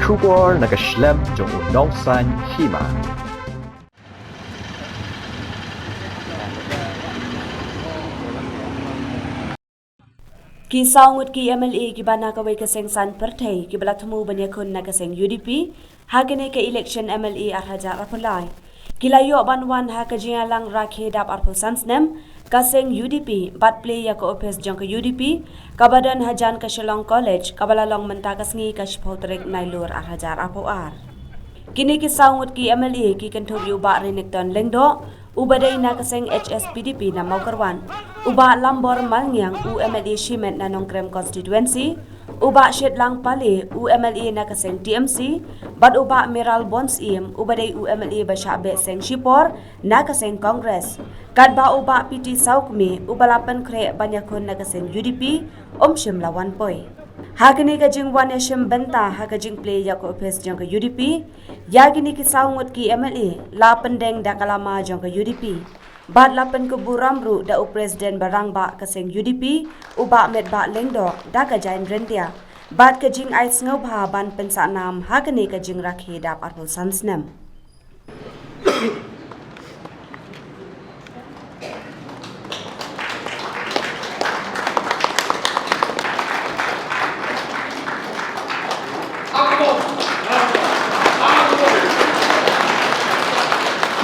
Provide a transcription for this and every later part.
Kubor nagaslem jong unongsan Hima. Kisah Ngut ki MLA ki bana kawai ke Seng san pertai ki balathmu banyakun na ke Seng UDP hagene ke election MLA arhaja rapulai kilayo banwan ha ke jingalang rakhe dap arpul sansnem ka Seng UDP bat Plie ya ke Ophis jong ke UDP kabadan hajan ke Shillong College kabalalong menta ke Sngi ka shpautrek nailur arhaja rapuar kini kisah Ngut ki MLA ki kentur yuba renekton lengdo ubadai na kaseng HSPDP na Maukarwan, uba lambor malngyang UMLA Shimet na Nongkrem Constituency, uba Shedlang Plie UMLA na kaseng TMC, bad uba Miral Bons Im ubadai UMLA Bashabe Seng Shipor na kaseng Congress, kadba uba PT Saukmi ubalapan kre banyakon na kaseng UDP Shim Lawan Poy. Hagini ka jing wan yashim benta haga jing Plie ya ko Ophis jong ka UDP yagini ki saungut ki MLA la Pyndeng da Lama jong ka UDP bad lapen ke buramru da presiden barang ba ka Seng UDP uba met ba lengdo da ka jain rendia bad ka jing ai ngobha ban pensa nam hagini ka jing rakhe da arpul sansnem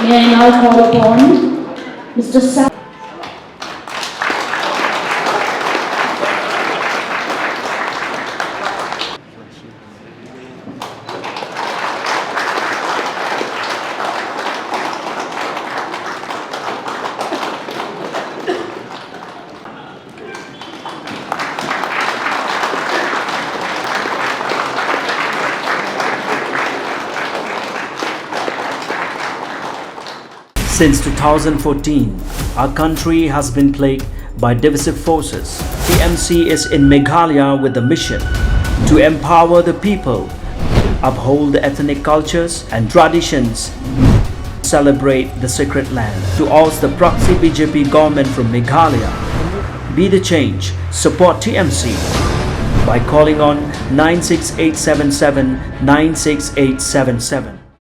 May I now call upon Mr. Shah. Since 2014, our country has been plagued by divisive forces. TMC is in Meghalaya with the mission to empower the people, uphold the ethnic cultures and traditions, celebrate the sacred land. To oust the proxy BJP government from Meghalaya, be the change, support TMC by calling on 96877 96877.